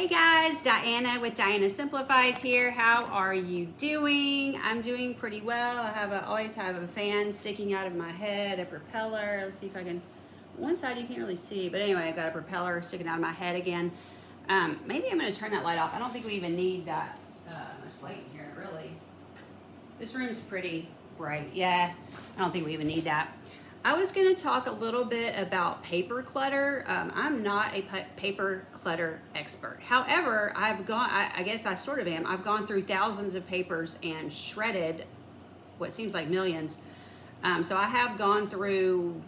Hey guys, Diana with Diana Simplifies here. How are you doing? I'm doing pretty well. Always have a fan sticking out of my head, a propeller. Let's see if I can, one side you can't really see, but anyway, I've got a propeller sticking out of my head again. Maybe I'm gonna turn that light off. I don't think we even need that much light in here, really. This room's pretty bright. Yeah, I don't think we even need that. I was going to talk a little bit about paper clutter. I'm not a paper clutter expert. However, I guess I sort of am. I've gone through thousands of papers and shredded what seems like millions. So I have gone through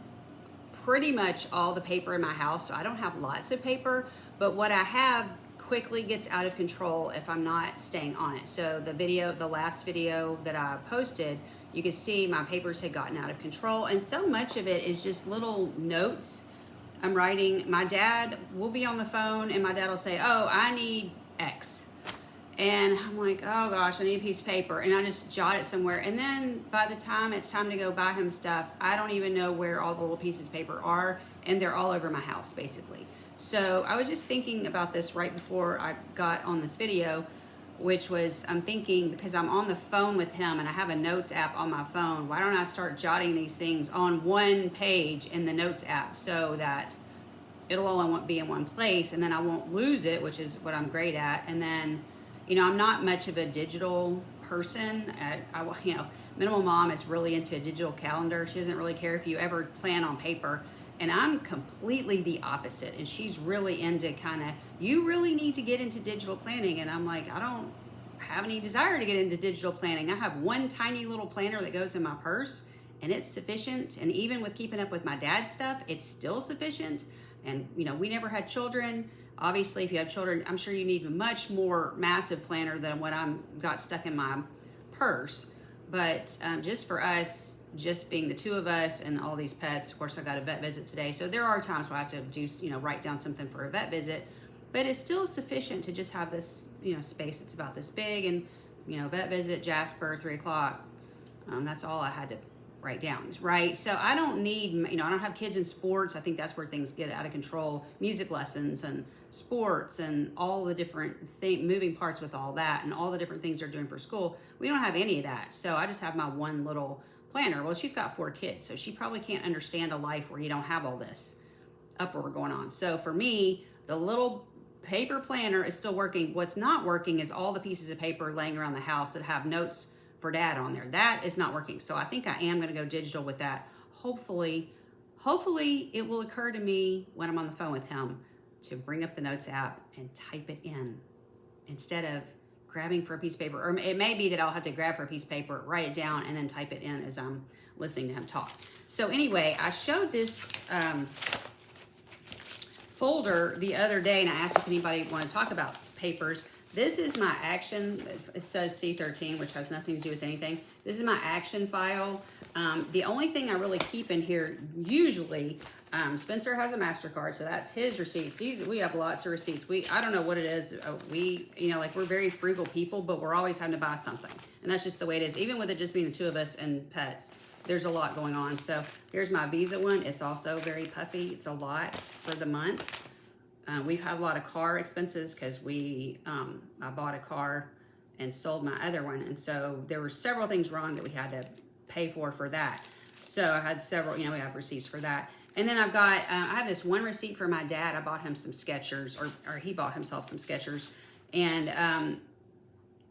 pretty much all the paper in my house. So I don't have lots of paper, but what I have quickly gets out of control if I'm not staying on it. So the last video that I posted, you can see my papers had gotten out of control, and so much of it is just little notes I'm writing. My dad will be on the phone and my dad will say, "Oh, I need X." And I'm like, "Oh gosh, I need a piece of paper." And I just jot it somewhere. And then by the time it's time to go buy him stuff, I don't even know where all the little pieces of paper are, and they're all over my house basically. So I was just thinking about this right before I got on this video, which was, I'm thinking, because I'm on the phone with him and I have a notes app on my phone, why don't I start jotting these things on one page in the notes app so that it'll all be in one place and then I won't lose it, which is what I'm great at. And then, I'm not much of a digital person. Minimal Mom is really into a digital calendar. She doesn't really care if you ever plan on paper. And I'm completely the opposite. And she's really into you really need to get into digital planning. And I'm like, I don't have any desire to get into digital planning. I have one tiny little planner that goes in my purse and it's sufficient. And even with keeping up with my dad's stuff, it's still sufficient. And, we never had children. Obviously, if you have children, I'm sure you need a much more massive planner than what I'm got stuck in my purse. But just for us, just being the two of us and all these pets, of course, I got a vet visit today. So there are times where I have to do, write down something for a vet visit, but it's still sufficient to just have this, space that's about this big. And, vet visit, Jasper, 3:00. That's all I had to write down, right? So I don't need, I don't have kids in sports. I think that's where things get out of control. Music lessons and sports and all the different moving parts with all that and all the different things they're doing for school. We don't have any of that. So I just have my one little planner. Well, she's got 4 kids, so she probably can't understand a life where you don't have all this uproar going on. So for me, the little paper planner is still working. What's not working is all the pieces of paper laying around the house that have notes for dad on there. That is not working. So I think I am going to go digital with that. Hopefully it will occur to me when I'm on the phone with him to bring up the notes app and type it in instead of grabbing for a piece of paper. Or it may be that I'll have to grab for a piece of paper, write it down, and then type it in as I'm listening to him talk. So anyway, I showed this folder the other day and I asked if anybody wanted to talk about papers. This is my action, it says C13, which has nothing to do with anything. This is my action file. The only thing I really keep in here, usually, Spencer has a MasterCard, so that's his receipts. We have lots of receipts. I don't know what it is. We're very frugal people, but we're always having to buy something. And that's just the way it is. Even with it just being the two of us and pets, there's a lot going on. So here's my Visa one. It's also very puffy. It's a lot for the month. We've had a lot of car expenses because I bought a car and sold my other one. And so there were several things wrong that we had to pay for that. So I had several, we have receipts for that. And then I have this one receipt for my dad. I bought him some Skechers, or he bought himself some Skechers. And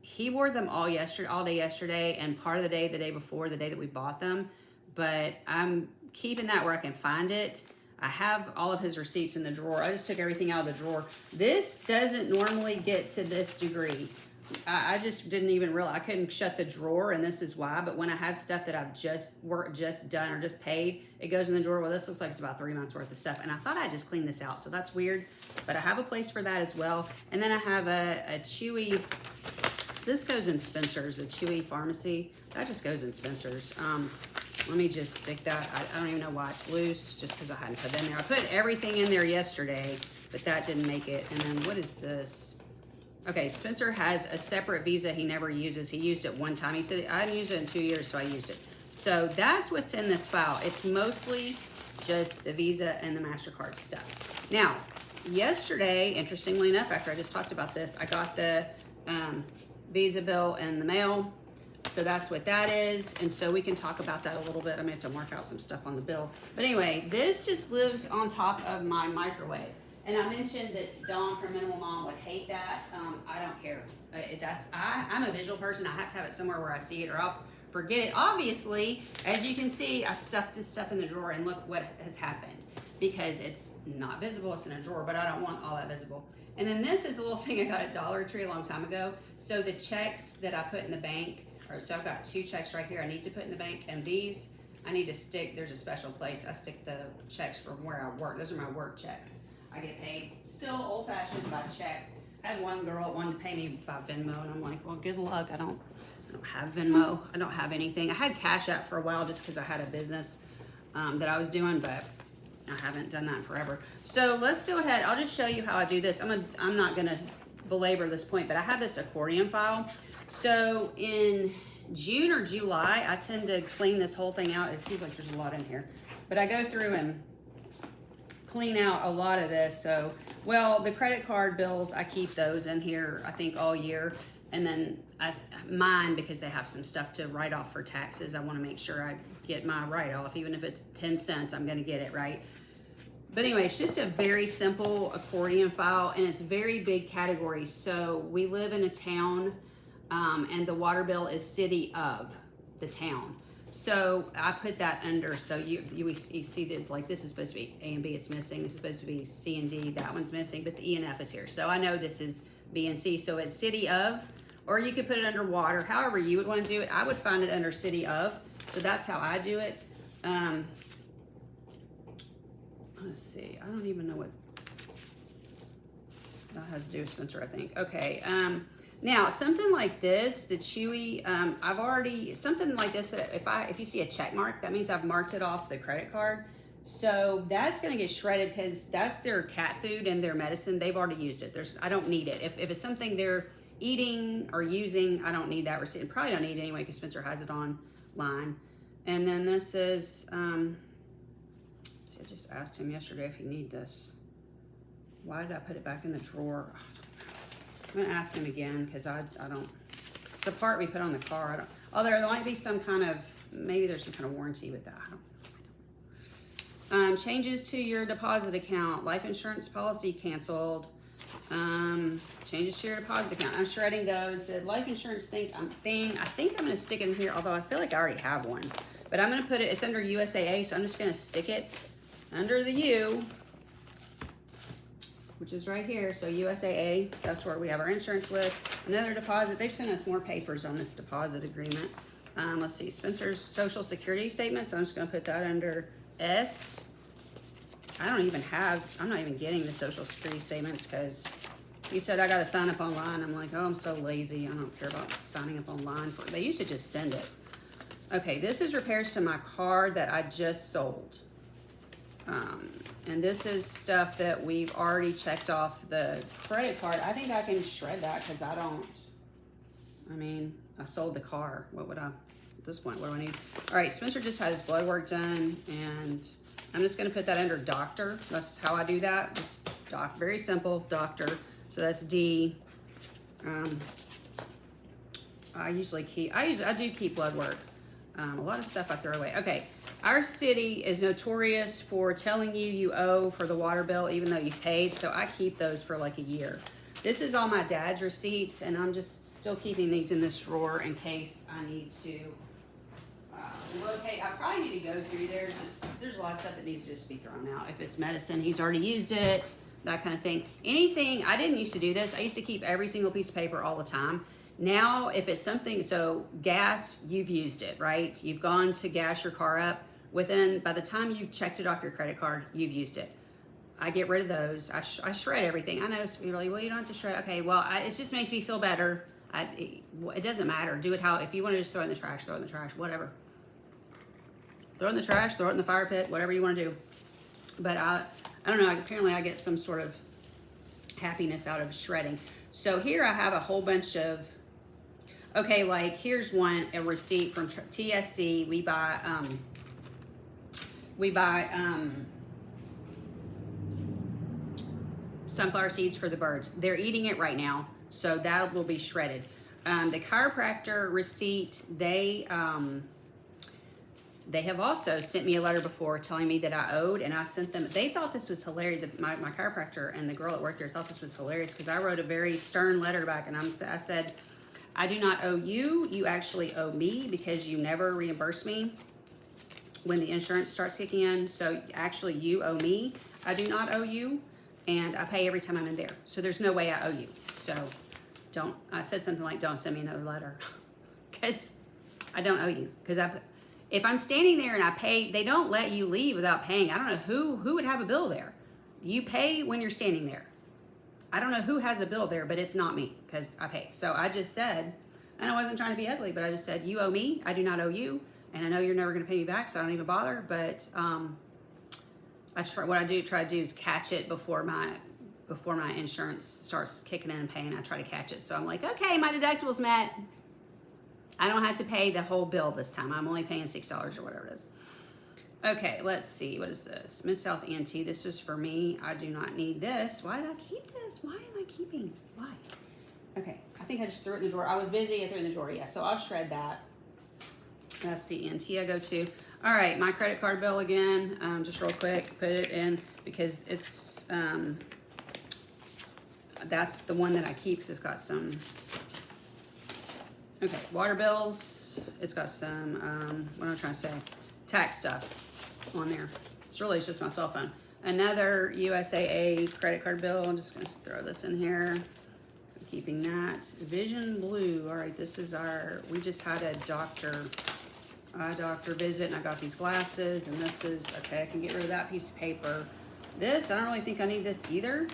he wore them all day yesterday and part of the day before, the day that we bought them. But I'm keeping that where I can find it. I have all of his receipts in the drawer. I just took everything out of the drawer. This doesn't normally get to this degree. I just didn't even realize I couldn't shut the drawer, and this is why. But when I have stuff that I've just done or just paid, it goes in the drawer. Well, this looks like it's about 3 months worth of stuff, and I thought I'd just clean this out, so that's weird. But I have a place for that as well. And then I have a Chewy. This goes in Spencer's, a Chewy Pharmacy. That just goes in Spencer's. Let me just stick that. I don't even know why it's loose, just because I hadn't put it in there. I put everything in there yesterday, but that didn't make it. And then what is this? Okay, Spencer has a separate Visa he never uses. He used it one time. He said, I hadn't used it in 2 years, so I used it. So that's what's in this file. It's mostly just the Visa and the MasterCard stuff. Now, yesterday, interestingly enough, after I just talked about this, I got the Visa bill in the mail. So that's what that is. And so we can talk about that a little bit. I'm gonna have to mark out some stuff on the bill. But anyway, this just lives on top of my microwave. And I mentioned that Dawn from Minimal Mom would hate that. I don't care. I'm a visual person. I have to have it somewhere where I see it or I'll forget it. Obviously, as you can see, I stuffed this stuff in the drawer and look what has happened. Because it's not visible, it's in a drawer, but I don't want all that visible. And then this is a little thing I got at Dollar Tree a long time ago. So the checks that I put in the bank, so I've got 2 checks right here I need to put in the bank, and these I need to stick, there's a special place. I stick the checks from where I work. Those are my work checks. I get paid still old fashioned by check. I had one girl that wanted to pay me by Venmo, and I'm like, well, good luck. I don't have Venmo. I don't have anything. I had Cash App for a while just because I had a business that I was doing, but I haven't done that in forever. So let's go ahead. I'll just show you how I do this. I'm not gonna belabor this point, but I have this accordion file. So in June or July, I tend to clean this whole thing out. It seems like there's a lot in here, but I go through and clean out a lot of this. So, well, the credit card bills, I keep those in here, I think all year. And then mine, because they have some stuff to write off for taxes, I want to make sure I get my write-off. Even if it's 10 cents, I'm going to get it, right? But anyway, it's just a very simple accordion file, and it's very big categories. So we live in a town, and the water bill is city of the town. So I put that under, so you see that, like, this is supposed to be A and B, it's missing. This is supposed to be C and D, that one's missing, but the E and F is here. So I know this is B and C, so it's city of, or you could put it under water, however you would want to do it. I would find it under city of, so that's how I do it. Let's see, I don't even know what that has to do with Spencer, I think. Okay, now something like this, the Chewy, I've already, something like this, if you see a check mark, that means I've marked it off the credit card. So that's gonna get shredded because that's their cat food and their medicine. They've already used it. I don't need it. If it's something they're eating or using, I don't need that receipt. Probably don't need it anyway because Spencer has it online. And then this is, see, I just asked him yesterday if he need this. Why did I put it back in the drawer? I'm gonna ask him again because I don't, it's a part we put on the car. I don't, oh, there might be some kind of, maybe there's some kind of warranty with that. Changes to your deposit account, life insurance policy canceled. Changes to your deposit account. I'm shredding those. The life insurance thing, I think I'm gonna stick it in here, although I feel like I already have one. But I'm gonna put it, it's under USAA, so I'm just gonna stick it under the U, which is right here. So USAA, that's where we have our insurance with. Another deposit, they've sent us more papers on this deposit agreement. Let's see, Spencer's social security statement, so I'm just gonna put that under S. I'm not even getting the social security statements because he said I gotta sign up online. I'm like, oh, I'm so lazy. I don't care about signing up online. They used to just send it. Okay, this is repairs to my car that I just sold. And this is stuff that we've already checked off the credit card. I think I can shred that because I sold the car. What would I, at this point, what do I need? All right, Spencer just had his blood work done, and I'm just gonna put that under doctor. That's how I do that, just very simple, doctor. So that's D. I do keep blood work. A lot of stuff I throw away. Okay, our city is notorious for telling you owe for the water bill even though you paid, so I keep those for like a year. This is all my dad's receipts, and I'm just still keeping these in this drawer in case I need to locate. I probably need to go through there. There's a lot of stuff that needs to just be thrown out. If it's medicine, he's already used it, that kind of thing. Anything, I didn't used to do this. I used to keep every single piece of paper all the time. Now, if it's something, so gas, you've used it, right? You've gone to gas your car up. By the time you've checked it off your credit card, you've used it. I get rid of those. I shred everything. I know you're like, well, you don't have to shred. Okay, well, it just makes me feel better. It doesn't matter. Do it if you want to just throw it in the trash, throw it in the trash, whatever. Throw it in the trash, throw it in the fire pit, whatever you want to do. But I don't know, apparently I get some sort of happiness out of shredding. So here I have a whole bunch of, okay, like here's a receipt from TSC. We buy sunflower seeds for the birds. They're eating it right now, so that will be shredded. The chiropractor receipt, they have also sent me a letter before telling me that I owed, and I sent them, they thought this was hilarious. My chiropractor and the girl that worked there thought this was hilarious because I wrote a very stern letter back, and I said, I do not owe you. You actually owe me because you never reimburse me when the insurance starts kicking in. So actually you owe me. I do not owe you, and I pay every time I'm in there. So there's no way I owe you. So I said something like, don't send me another letter because I don't owe you. Because if I'm standing there and I pay, they don't let you leave without paying. I don't know who would have a bill there. You pay when you're standing there. I don't know who has a bill there, but it's not me because I pay. So I just said, and I wasn't trying to be ugly, but I just said, you owe me. I do not owe you. And I know you're never going to pay me back, so I don't even bother. But what I try to do is catch it before my insurance starts kicking in and paying. I try to catch it. So I'm like, okay, my deductible's met. I don't have to pay the whole bill this time. I'm only paying $6 or whatever it is. Okay, let's see. What is this? Mid-South Ante. This is for me. I do not need this. Why did I keep this? Why am I keeping? Why? Okay, I think I just threw it in the drawer. I was busy. I threw it in the drawer. Yeah, so I'll shred that. That's the Ante I go to. All right, my credit card bill again. Just real quick, put it in because it's that's the one that I keep because it's got some. Okay, water bills. It's got some. What am I trying to say? Tax stuff on there. It's just my cell phone. Another USAA credit card bill. I'm just going to throw this in here. So I'm keeping that. Vision Blue. All right, this is we just had a doctor visit, and I got these glasses, and this is, okay, I can get rid of that piece of paper. This, I don't really think I need this either.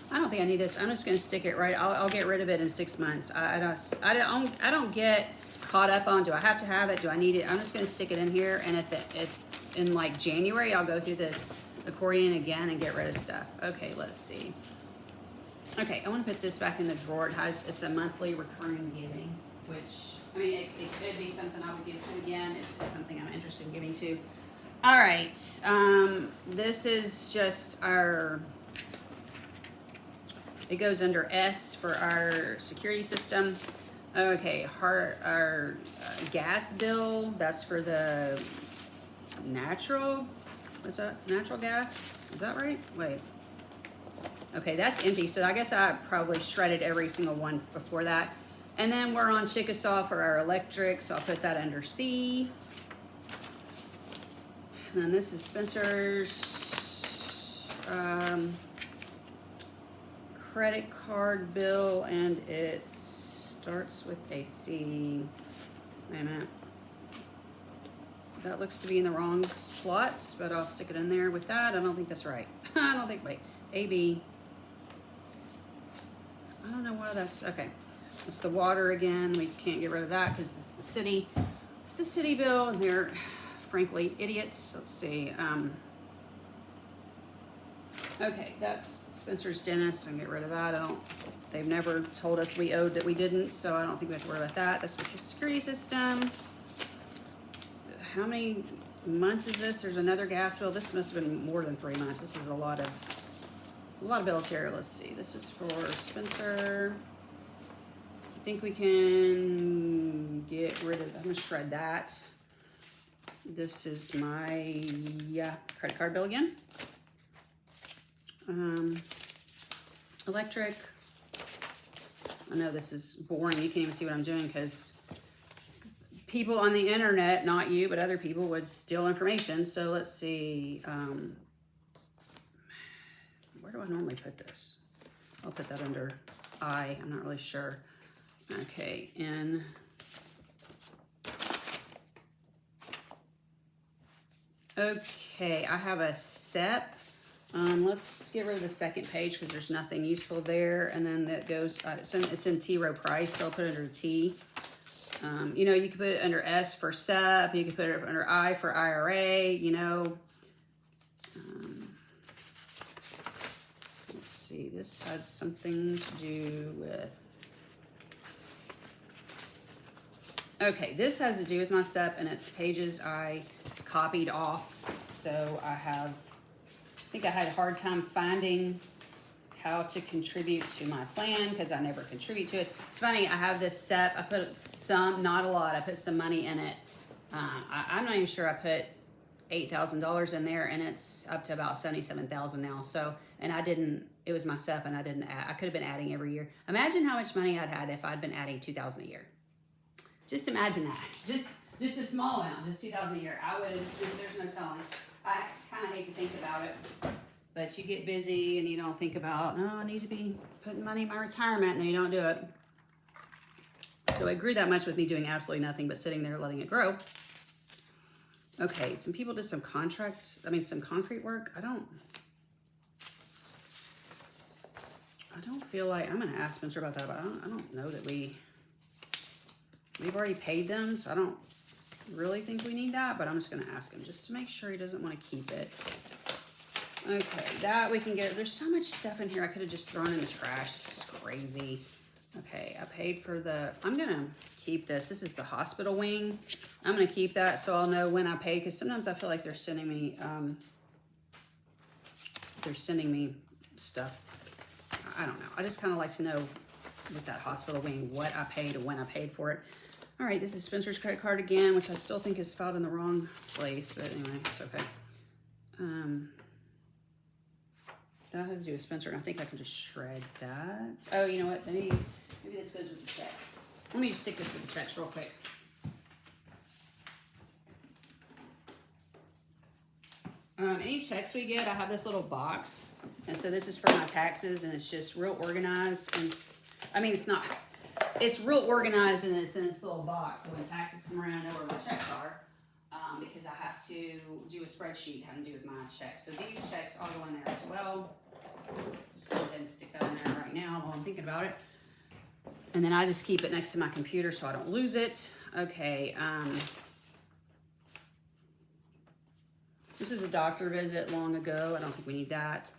I don't think I need this. I'm just going to stick it right. I'll get rid of it in 6 months. I don't get caught up on, do I have to have it? Do I need it? I'm just going to stick it in here, and in like January, I'll go through this accordion again and get rid of stuff. Okay, let's see. Okay, I want to put this back in the drawer. It's a monthly recurring giving, which, I mean, it could be something I would give to again. It's something I'm interested in giving to. All right, this is just it goes under S for our security system. Okay, our gas bill, that's for the natural gas? Is that right? Wait. Okay, that's empty, so I guess I probably shredded every single one before that. And then we're on Chickasaw for our electric, so I'll put that under C. And then this is Spencer's credit card bill, and it starts with a C. Wait a minute. That looks to be in the wrong slot, but I'll stick it in there with that. I don't think that's right. I don't think, wait, AB. I don't know why that's, okay. It's the water again. We can't get rid of that because this is the city. It's the city bill, and they're frankly idiots. Let's see. Okay, that's Spencer's dentist. I can get rid of that. They've never told us we owed that we didn't, so I don't think we have to worry about that. That's the security system. How many months is this? There's another gas bill. This must have been more than 3 months. This is a lot of bills here. Let's see. This is for Spencer. I think we can get rid of, I'm gonna shred that. This is my credit card bill again. Electric. I know this is boring. You can't even see what I'm doing because people on the internet, not you, but other people would steal information. So let's see. Where do I normally put this? I'll put that under I. I'm not really sure. Okay, and okay, I have a SEP. Let's get rid of the second page because there's nothing useful there. And then that goes, it's in T row price, so I'll put it under T. You know, you can put it under S for SEP. You can put it under I for IRA, you know. Let's see, this has something to do with, okay, this has to do with my SEP, and it's pages I copied off. So I think I had a hard time finding how to contribute to my plan because I never contribute to it. It's funny, I have this SEP. I put some, not a lot, I put some money in it. I'm not even sure I put $8,000 in there, and it's up to about $77,000 now. So, and I didn't, it was my SEP, and I didn't add, I could have been adding every year. Imagine how much money I'd had if I'd been adding $2,000 a year. Just imagine that. Just a small amount, just $2,000 a year. I would have, there's no telling. I kind of hate to think about it, but you get busy and you don't think about, no, I need to be putting money in my retirement, and then you don't do it. So it grew that much with me doing absolutely nothing but sitting there letting it grow. Okay, some people did some some concrete work. I don't feel like, I'm gonna ask Spencer about that, but I don't know that we've already paid them, so I don't really think we need that, but I'm just gonna ask him just to make sure he doesn't want to keep it. Okay, that we can get. There's so much stuff in here I could have just thrown in the trash. This is crazy. Okay, I paid for the, I'm gonna keep this. This is the hospital wing. I'm gonna keep that so I'll know when I paid, because sometimes I feel like they're sending me stuff. I don't know. I just kind of like to know with that hospital wing what I paid and when I paid for it. All right, this is Spencer's credit card again, which I still think is filed in the wrong place, but anyway, it's okay. That has to do with Spencer, and I think I can just shred that. Oh, you know what? Maybe this goes with the checks. Let me just stick this with the checks real quick. Any checks we get, I have this little box, and so this is for my taxes, and it's just real organized. And I mean, it's real organized, and it's in this little box. So when taxes come around, I know where my checks are, because I have to do a spreadsheet having to do with my checks. So these checks all go in there as well. Just go ahead and stick that in there right now while I'm thinking about it. And then I just keep it next to my computer so I don't lose it. Okay. This is a doctor visit long ago. I don't think we need that.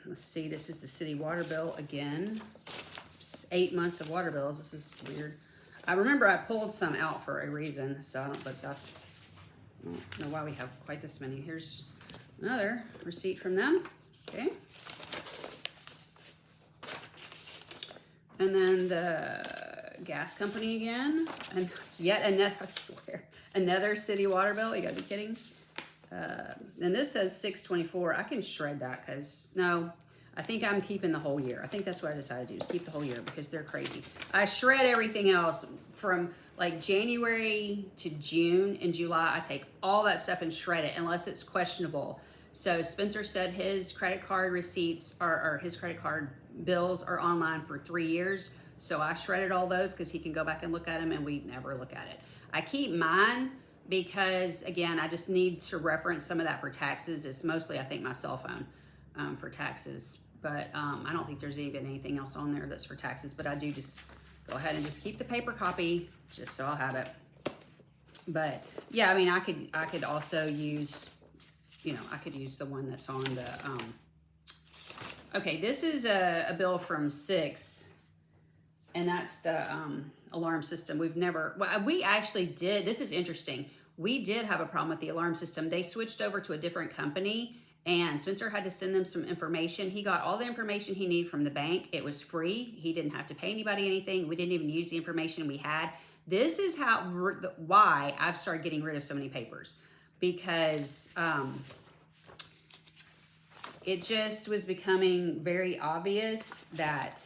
Let's see. This is the city water bill again. 8 months of water bills. This is weird. I remember I pulled some out for a reason, so I don't, but that's, I don't know why we have quite this many. Here's another receipt from them. Okay. And then the gas company again, and yet another, I swear, another city water bill. You gotta be kidding. And this says 624. I can shred that because, no, I think I'm keeping the whole year. I think that's what I decided to do, is keep the whole year because they're crazy. I shred everything else from like January to June and July. I take all that stuff and shred it unless it's questionable. So Spencer said his credit card receipts or his credit card bills are online for 3 years. So I shredded all those because he can go back and look at them, and we never look at it. I keep mine because, again, I just need to reference some of that for taxes. It's mostly, I think, my cell phone for taxes. But I don't think there's even anything else on there that's for taxes. But I do just go ahead and just keep the paper copy just so I'll have it. But, yeah, I mean, I could also use, you know, I could use the one that's on the, okay, this is a bill from 6, and that's the alarm system. We've never, well, we actually did, this is interesting. We did have a problem with the alarm system. They switched over to a different company, and Spencer had to send them some information. He got all the information he needed from the bank. It was free. He didn't have to pay anybody anything. We didn't even use the information we had. This is why I've started getting rid of so many papers, because it just was becoming very obvious that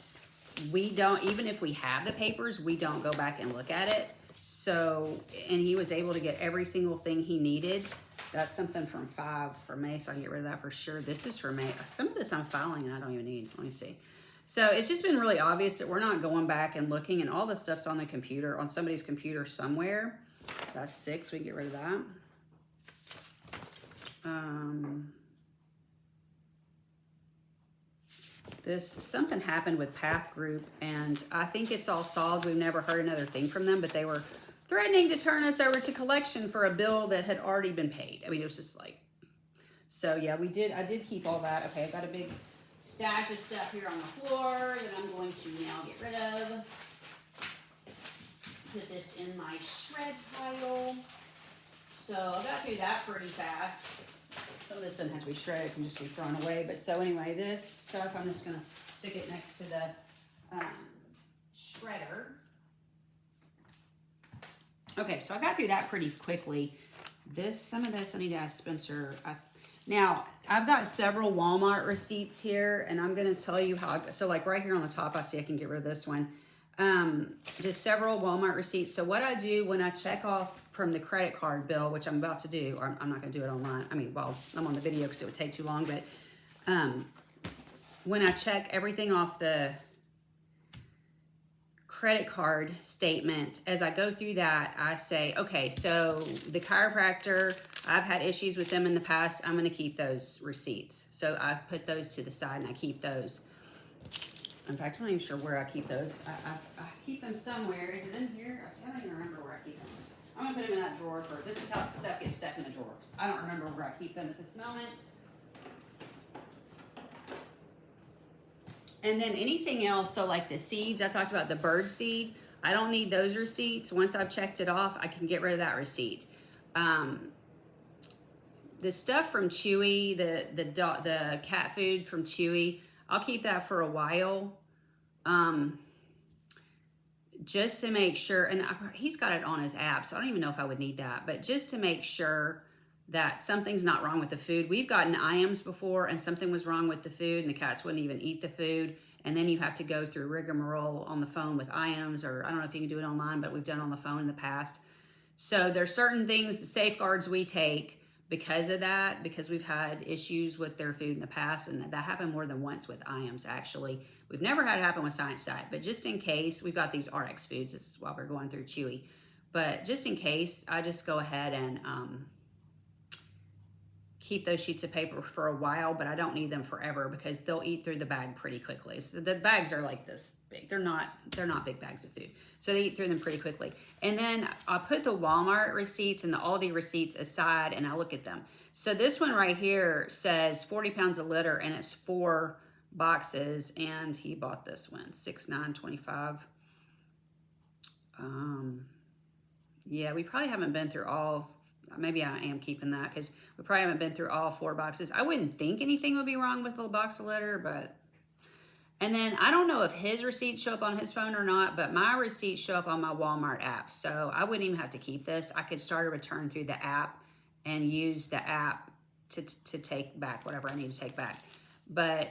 we don't, even if we have the papers, we don't go back and look at it. So, and he was able to get every single thing he needed. That's something from 5 for May, so I can get rid of that for sure. This is for May. Some of this I'm filing and I don't even need. Let me see. So it's just been really obvious that we're not going back and looking, and all this stuff's on the computer, on somebody's computer somewhere. That's 6. We can get rid of that. Something happened with Path Group, and I think it's all solved. We've never heard another thing from them, but they were threatening to turn us over to collection for a bill that had already been paid. I mean, it was just like, so yeah, I did keep all that. Okay, I've got a big stash of stuff here on the floor that I'm going to now get rid of. Put this in my shred pile. So I got through that pretty fast. Some of this doesn't have to be shredded, it can just be thrown away. But so anyway, this stuff, I'm just gonna stick it next to the shredder. Okay, so I got through that pretty quickly. Some of this I need to ask Spencer. Now, I've got several Walmart receipts here, and I'm gonna tell you how, so like right here on the top, I see I can get rid of this one. Just several Walmart receipts. So what I do when I check off from the credit card bill, which I'm about to do, or I'm not gonna do it online. I mean, well, I'm on the video because it would take too long, but when I check everything off the credit card statement, as I go through that, I say, okay, so the chiropractor, I've had issues with them in the past. I'm going to keep those receipts. So I put those to the side and I keep those. In fact, I'm not even sure where I keep those. I keep them somewhere. Is it in here? I don't even remember where I keep them. I'm going to put them in that drawer for, this is how stuff gets stuck in the drawers. I don't remember where I keep them at this moment. And then anything else, so like the seeds, I talked about the bird seed. I don't need those receipts. Once I've checked it off, I can get rid of that receipt. The stuff from Chewy, the cat food from Chewy, I'll keep that for a while. Just to make sure, and he's got it on his app, so I don't even know if I would need that, but just to make sure that something's not wrong with the food. We've gotten IMs before and something was wrong with the food and the cats wouldn't even eat the food. And then you have to go through rigmarole on the phone with IMs, or I don't know if you can do it online, but we've done it on the phone in the past. So there's certain things, safeguards we take because of that, because we've had issues with their food in the past, and that happened more than once with IMs actually. We've never had it happen with Science Diet, but just in case, we've got these RX foods, this is while we're going through Chewy. But just in case, I just go ahead and keep those sheets of paper for a while, but I don't need them forever because they'll eat through the bag pretty quickly. So the bags are like this big. They're not big bags of food. So they eat through them pretty quickly. And then I put the Walmart receipts and the Aldi receipts aside and I look at them. So this one right here says 40 pounds a litter and it's 4 boxes, and he bought this one, $6.925. Yeah, we probably haven't been through all. Maybe I am keeping that because we probably haven't been through all 4 boxes. I wouldn't think anything would be wrong with the box of litter, but. And then I don't know if his receipts show up on his phone or not, but my receipts show up on my Walmart app. So I wouldn't even have to keep this. I could start a return through the app and use the app to take back whatever I need to take back. But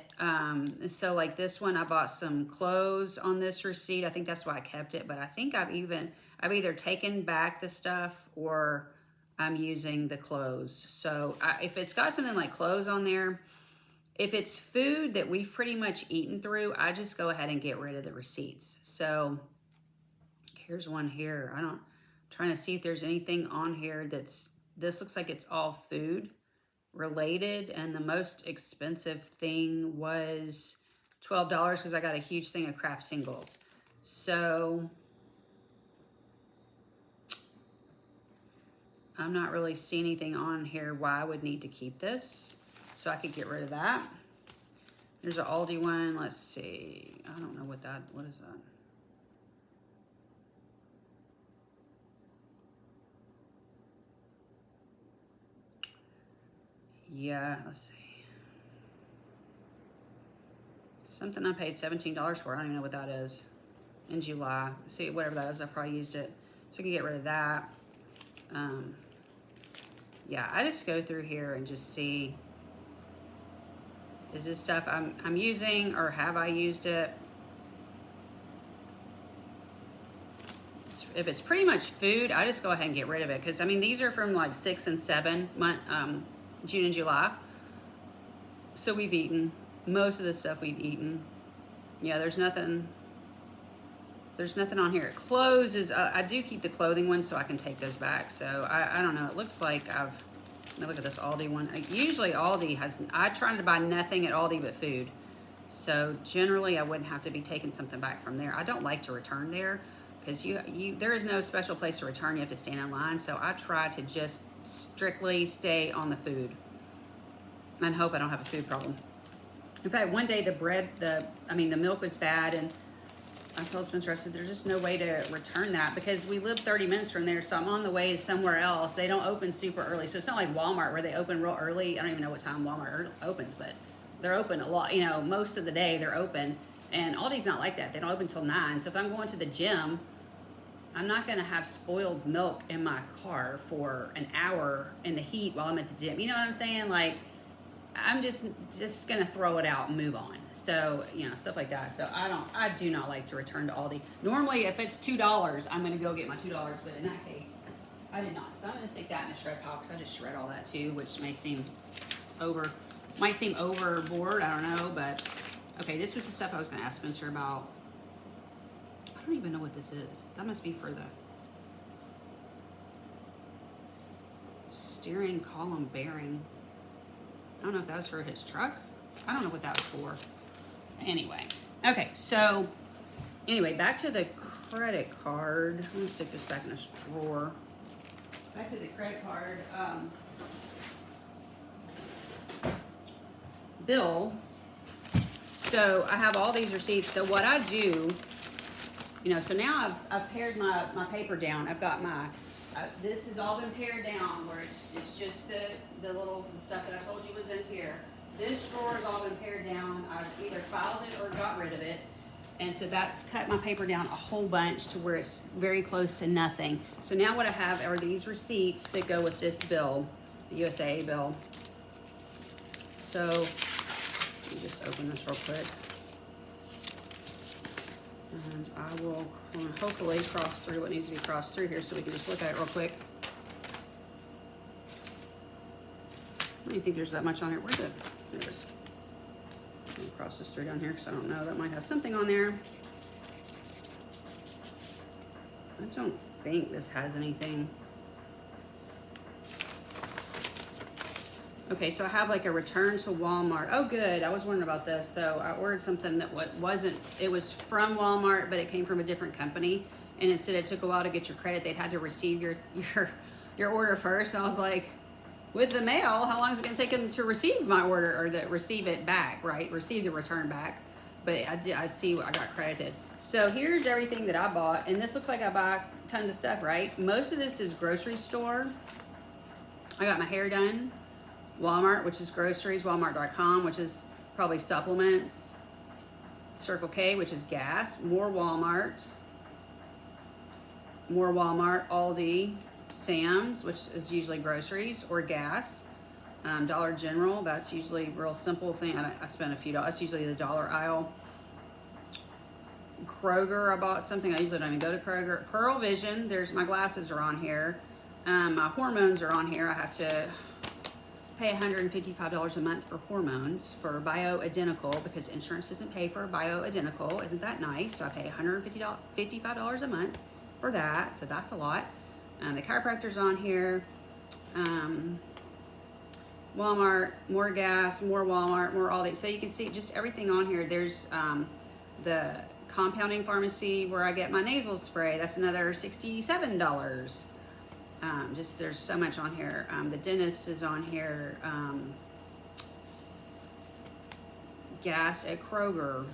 so like this one, I bought some clothes on this receipt. I think that's why I kept it. But I think I've either taken back the stuff or I'm using the clothes. So if it's got something like clothes on there, if it's food that we've pretty much eaten through, I just go ahead and get rid of the receipts. So here's one here. Trying to see if there's anything on here this looks like it's all food related. And the most expensive thing was $12 because I got a huge thing of Kraft singles. So I'm not really seeing anything on here why I would need to keep this. So I could get rid of that. There's an Aldi one. Let's see. I don't know what is that? Yeah, let's see. Something I paid $17 for. I don't even know what that is. In July. See, whatever that is, I probably used it. So I can get rid of that. Yeah, I just go through here and just see, is this stuff I'm using or have I used it? If it's pretty much food, I just go ahead and get rid of it. Because, I mean, these are from like 6 and 7 month, June and July. So we've eaten. Most of the stuff we've eaten. Yeah, there's nothing on here. Clothes is, I do keep the clothing ones so I can take those back. So I don't know. It looks like look at this Aldi one. Usually Aldi I try to buy nothing at Aldi but food. So generally I wouldn't have to be taking something back from there. I don't like to return there because there is no special place to return. You have to stand in line. So I try to just strictly stay on the food and hope I don't have a food problem. In fact, one day the milk was bad and I told Spencer, I said, there's just no way to return that because we live 30 minutes from there, so I'm on the way somewhere else. They don't open super early, so it's not like Walmart where they open real early. I don't even know what time Walmart opens, but they're open a lot. You know, most of the day they're open, and Aldi's not like that. They don't open till 9. So if I'm going to the gym, I'm not going to have spoiled milk in my car for an hour in the heat while I'm at the gym. You know what I'm saying? Like, I'm just going to throw it out and move on. So, you know, stuff like that. So I do not like to return to Aldi. Normally, if it's $2, I'm going to go get my $2, but in that case, I did not. So I'm going to stick that in a shred pile because I just shred all that too, which might seem overboard. I don't know, but okay, this was the stuff I was going to ask Spencer about. I don't even know what this is. That must be for the steering column bearing. I don't know if that was for his truck. I don't know what that was for. Anyway. Okay, so anyway, back to the credit card. I'm going to stick this back in this drawer. Back to the credit card. Bill. So I have all these receipts. So what I do, you know, so now I've pared my paper down. I've got my, this has all been pared down where it's just the little stuff that I told you was in here. This drawer has all been pared down. I've either filed it or got rid of it. And so that's cut my paper down a whole bunch to where it's very close to nothing. So now what I have are these receipts that go with this bill, the USAA bill. So let me just open this real quick. And I will hopefully cross through what needs to be crossed through here so we can just look at it real quick. I don't think there's that much on here. Where's it? There it is. Let me cross this through down here because I don't know. That might have something on there. I don't think this has anything. Okay, so I have like a return to Walmart. Oh, good. I was wondering about this. So I ordered something that wasn't, it was from Walmart, but it came from a different company. And instead it took a while to get your credit. They'd had to receive your order first. And I was like, with the mail, how long is it going to take them to receive my order or receive it back, right? Receive the return back. But I see what I got credited. So here's everything that I bought. And this looks like I buy tons of stuff, right? Most of this is grocery store. I got my hair done. Walmart, which is groceries, walmart.com, which is probably supplements, Circle K, which is gas, more Walmart, Aldi, Sam's, which is usually groceries or gas, Dollar General, that's usually a real simple thing. I spent a few dollars, that's usually the dollar aisle. Kroger, I bought something, I usually don't even go to Kroger. Pearl Vision, there's my glasses are on here. My hormones are on here. I have to pay $155 a month for hormones for bioidentical because insurance doesn't pay for bioidentical. Isn't that nice? So I pay $155 a month for that. So that's a lot. The chiropractor's on here. Walmart, more gas, more Walmart, more Aldi. So you can see just everything on here. There's the compounding pharmacy where I get my nasal spray. That's another $67. Just there's so much on here. The dentist is on here. Gas at Kroger.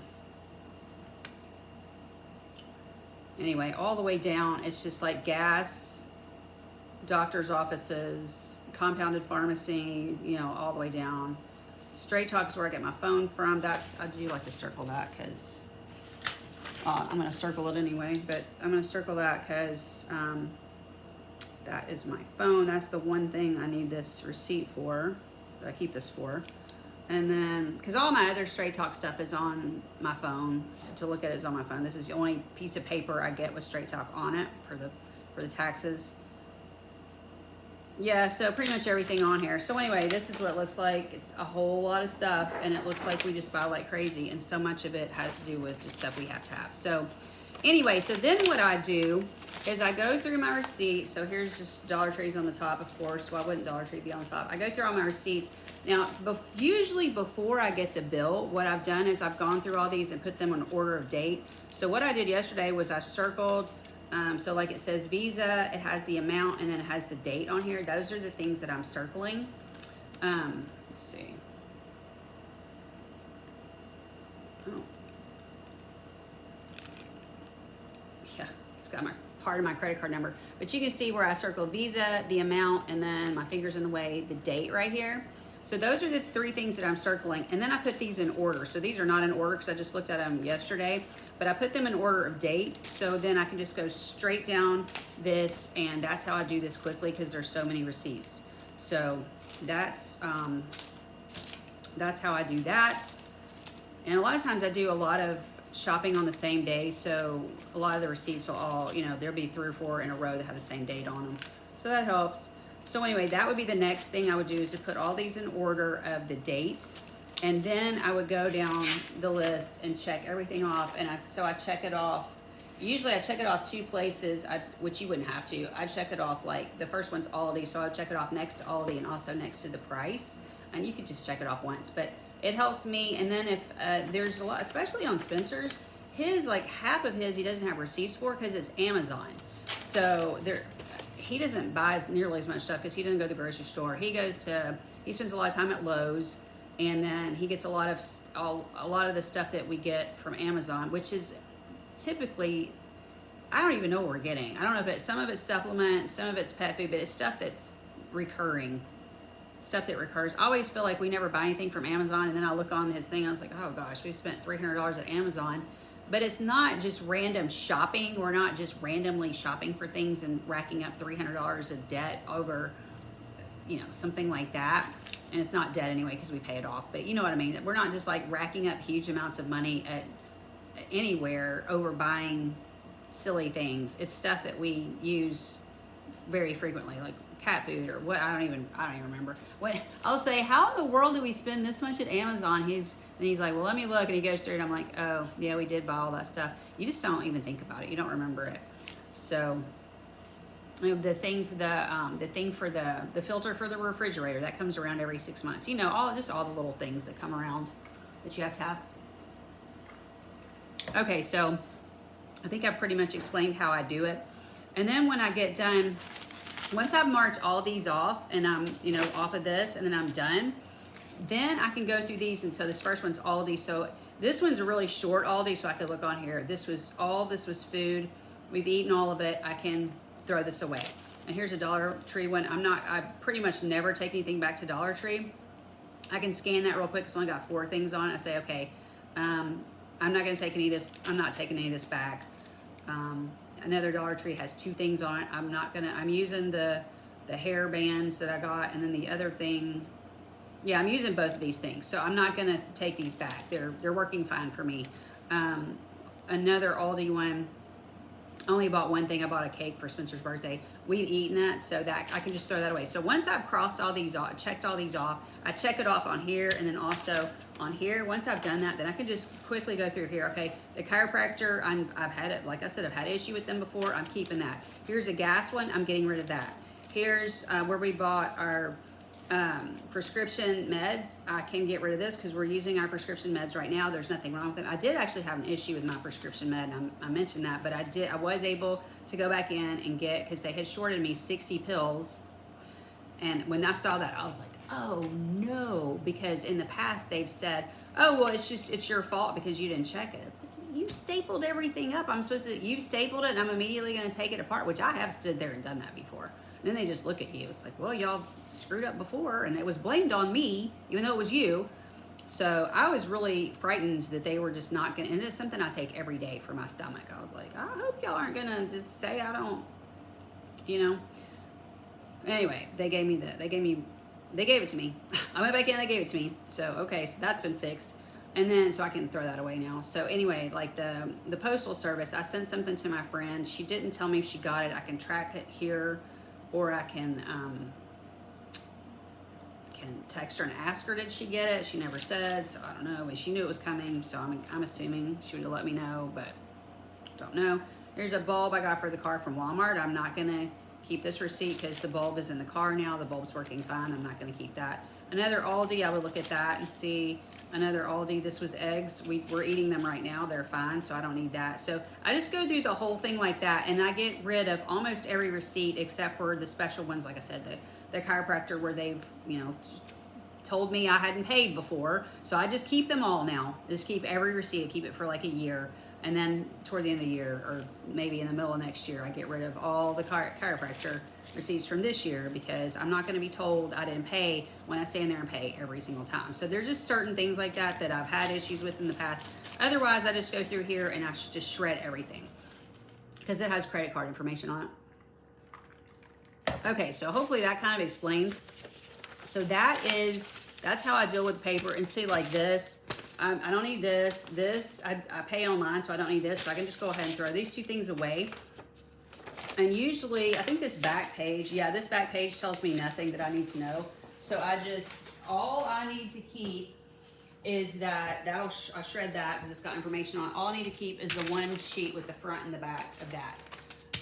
Anyway, all the way down, it's just like gas, doctor's offices, compounded pharmacy, you know, all the way down. Straight Talk is where I get my phone from. I do like to circle that because I'm going to circle it anyway, but I'm going to circle that because that is my phone. That's the one thing I need this receipt for, that I keep this for. And then, because all my other Straight Talk stuff is on my phone, so to look at it is on my phone. This is the only piece of paper I get with Straight Talk on it for the taxes. Yeah, so pretty much everything on here. So anyway, this is what it looks like. It's a whole lot of stuff, and it looks like we just buy like crazy, and so much of it has to do with just stuff we have to have. So anyway, so then what I do is I go through my receipts. So here's just Dollar Tree's on the top, of course. Why wouldn't Dollar Tree be on the top? I go through all my receipts. Now, usually before I get the bill, what I've done is I've gone through all these and put them in order of date. So what I did yesterday was I circled, so like it says Visa, it has the amount, and then it has the date on here. Those are the things that I'm circling. Let's see. Oh. It's got my part of my credit card number. But you can see where I circled Visa, the amount, and then my finger's in the way, the date right here. So those are the 3 things that I'm circling. And then I put these in order. So these are not in order because I just looked at them yesterday. But I put them in order of date. So then I can just go straight down this. And that's how I do this quickly because there's so many receipts. So that's how I do that. And a lot of times I do a lot of shopping on the same day. So a lot of the receipts will all, you know, there'll be 3 or 4 in a row that have the same date on them. So that helps. So anyway, that would be the next thing I would do is to put all these in order of the date. And then I would go down the list and check everything off. And so I check it off. Usually I check it off 2 places, which you wouldn't have to. I check it off like, the first one's Aldi, so I would check it off next to Aldi and also next to the price. And you could just check it off once, but it helps me. And then if there's a lot, especially on Spencer's, his, like half of his, he doesn't have receipts for because it's Amazon. So he doesn't buy nearly as much stuff because he doesn't go to the grocery store. He spends a lot of time at Lowe's, and then he gets a lot of the stuff that we get from Amazon, which is typically, I don't even know what we're getting. I don't know if some of it's supplements, some of it's pet food, but it's stuff that's recurring. Stuff that recurs. I always feel like we never buy anything from Amazon, and then I look on his thing, I was like, oh gosh, we've spent $300 at Amazon. But it's not just random shopping. We're not just randomly shopping for things and racking up $300 of debt over, you know, something like that. And it's not debt anyway because we pay it off, but you know what I mean. We're not just like racking up huge amounts of money at anywhere over buying silly things. It's stuff that we use very frequently, like cat food or what. I don't even remember. What I'll say, how in the world do we spend this much at Amazon? He's like, well, let me look, and he goes through it. I'm like, oh yeah, we did buy all that stuff. You just don't even think about it. You don't remember it. So you know, the thing for the filter for the refrigerator that comes around every 6 months. You know, all the little things that come around that you have to have. Okay, so I think I pretty much explained how I do it. And then when I get done, once I've marked all these off and I'm, you know, off of this and then I'm done, then I can go through these. And so this first one's Aldi. So this one's a really short Aldi, so I could look on here. This was food. We've eaten all of it. I can throw this away. And here's a Dollar Tree one. I pretty much never take anything back to Dollar Tree. I can scan that real quick. It's only got 4 things on it. I say, okay, I'm not going to take any of this. I'm not taking any of this back. Another Dollar Tree has 2 things on it. I'm using the hair bands that I got, and then the other thing, yeah, I'm using both of these things. So I'm not gonna take these back. They're working fine for me. Another Aldi one, I only bought one thing. I bought a cake for Spencer's birthday. We've eaten that, so that I can just throw that away. So once I've crossed all these off, checked all these off, I check it off on here and then also on here. Once I've done that, then I can just quickly go through here. Okay, the chiropractor, I've had it, like I said, I've had issue with them before. I'm keeping that. Here's a gas one. I'm getting rid of that. Here's where we bought our prescription meds. I can get rid of this because we're using our prescription meds right now. There's nothing wrong with them. I did actually have an issue with my prescription med, and I mentioned that, but I was able to go back in and get, because they had shorted me 60 pills. And when I saw that, I was like, oh no, because in the past they've said, oh, well, it's your fault because you didn't check it. It's like, you stapled everything up. You stapled it and I'm immediately going to take it apart, which I have stood there and done that before. And then they just look at you. It's like, well, y'all screwed up before, and it was blamed on me, even though it was you. So I was really frightened that they were just not going to, and it's something I take every day for my stomach. I was like, I hope y'all aren't going to just say I don't, you know. Anyway, they gave it to me. I went back in and they gave it to me. So, okay, so that's been fixed. And then, so I can throw that away now. So anyway, like the postal service, I sent something to my friend. She didn't tell me if she got it. I can track it here, or I can text her and ask her, did she get it? She never said, so I don't know. But she knew it was coming, so I'm assuming she would have let me know, but don't know. Here's a bulb I got for the car from Walmart. I'm not gonna keep this receipt because the bulb is in the car now. The bulb's working fine. I'm not gonna keep that. Another Aldi, I would look at that and see. Another Aldi, this was eggs. We're eating them right now. They're fine, so I don't need that. So I just go through the whole thing like that, and I get rid of almost every receipt except for the special ones, like I said, the chiropractor, where they've, you know, told me I hadn't paid before. So I just keep them all now. Just keep every receipt. I keep it for like a year. And then toward the end of the year, or maybe in the middle of next year, I get rid of all the chiropractor receipts from this year, because I'm not going to be told I didn't pay when I stand there and pay every single time. So there's just certain things like that that I've had issues with in the past. Otherwise, I just go through here and I just shred everything because it has credit card information on it. Okay, so hopefully that kind of explains. So that's how I deal with paper. And see, like this, I don't need this. This, I pay online, so I don't need this. So I can just go ahead and throw these two things away. And usually, I think this back page, this back page tells me nothing that I need to know. So all I need to keep is that, I shred that because it's got information on it. All I need to keep is the one sheet with the front and the back of that.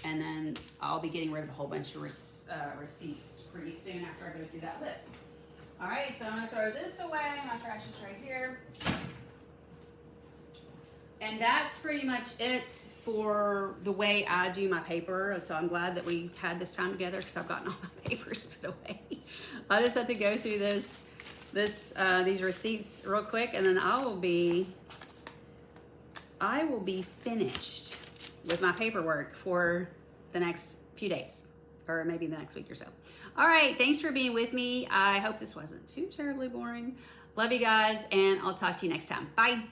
And then I'll be getting rid of a whole bunch of receipts pretty soon after I go through that list. All right, so I'm gonna throw this away. My trash is right here. And that's pretty much it for the way I do my paper. So I'm glad that we had this time together because I've gotten all my papers put away. I just have to go through these receipts real quick, and then I will be finished with my paperwork for the next few days, or maybe the next week or so. All right, thanks for being with me. I hope this wasn't too terribly boring. Love you guys, and I'll talk to you next time. Bye.